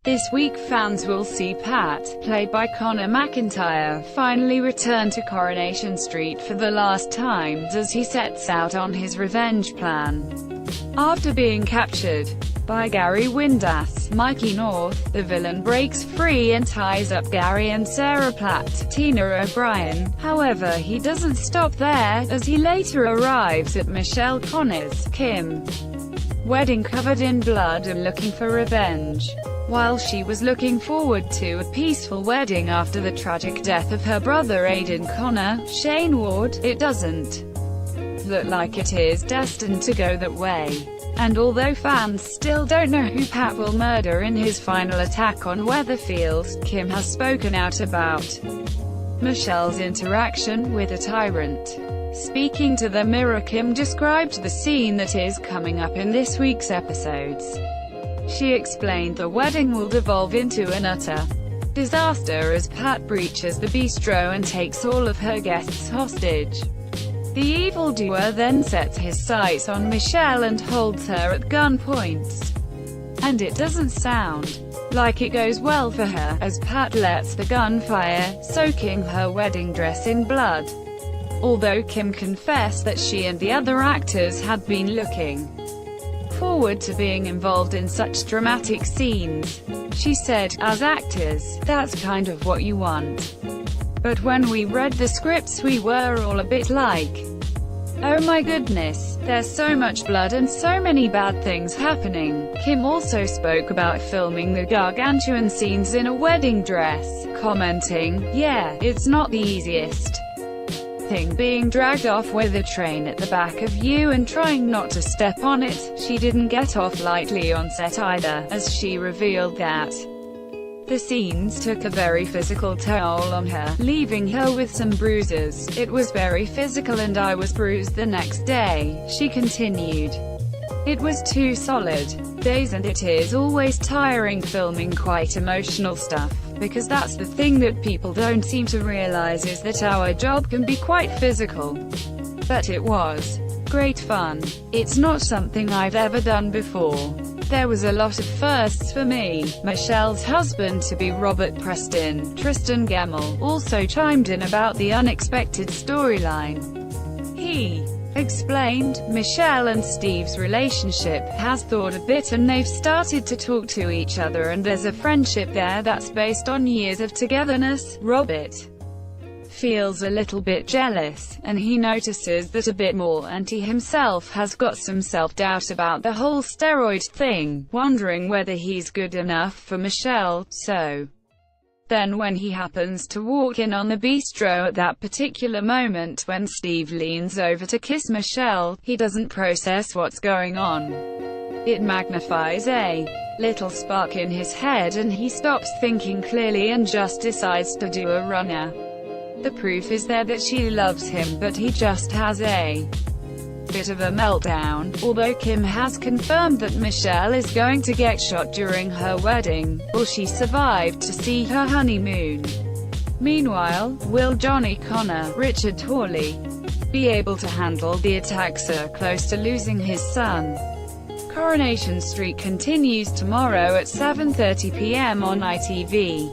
This week fans will see Pat, played by Connor McIntyre, finally return to Coronation Street for the last time, as he sets out on his revenge plan. After being captured by Gary Windass, Mikey North, the villain breaks free and ties up Gary and Sarah Platt, Tina O'Brien. However, he doesn't stop there, as he later arrives at Michelle Connor's, Kim, wedding covered in blood and looking for revenge. While she was looking forward to a peaceful wedding after the tragic death of her brother Aidan Connor, Shane Ward, it doesn't look like it is destined to go that way. And although fans still don't know who Pat will murder in his final attack on Weatherfield, Kim has spoken out about Michelle's interaction with a tyrant. Speaking to The Mirror, Kim described the scene that is coming up in this week's episodes. She explained the wedding will devolve into an utter disaster as Pat breaches the bistro and takes all of her guests hostage. The evildoer then sets his sights on Michelle and holds her at gunpoint. And it doesn't sound like it goes well for her, as Pat lets the gun fire, soaking her wedding dress in blood. Although Kim confessed that she and the other actors had been looking forward to being involved in such dramatic scenes. She said, "As actors, that's kind of what you want. But when we read the scripts we were all a bit like, oh my goodness, there's so much blood and so many bad things happening." Kim also spoke about filming the gargantuan scenes in a wedding dress, commenting, "Yeah, it's not the easiest thing being dragged off with a train at the back of you and trying not to step on it." She didn't get off lightly on set either, as she revealed that the scenes took a very physical toll on her, leaving her with some bruises. "It was very physical and I was bruised the next day," she continued. "It was 2 solid days and it is always tiring filming quite emotional stuff, because that's the thing that people don't seem to realize is that our job can be quite physical. But it was great fun. It's not something I've ever done before. There was a lot of firsts for me." Michelle's husband-to-be Robert Preston, Tristan Gemmell, also chimed in about the unexpected storyline. He explained, "Michelle and Steve's relationship has thawed a bit and they've started to talk to each other and there's a friendship there that's based on years of togetherness." Robert feels a little bit jealous, and he notices that a bit more and he himself has got some self-doubt about the whole steroid thing, wondering whether he's good enough for Michelle. So then when he happens to walk in on the bistro at that particular moment when Steve leans over to kiss Michelle, he doesn't process what's going on. It magnifies a little spark in his head and he stops thinking clearly and just decides to do a runner. The proof is there that she loves him, but he just has a bit of a meltdown. Although Kim has confirmed that Michelle is going to get shot during her wedding, will she survive to see her honeymoon? Meanwhile, will Johnny Connor, Richard Hawley, be able to handle the attack so close to losing his son? Coronation Street continues tomorrow at 7:30 p.m. on ITV.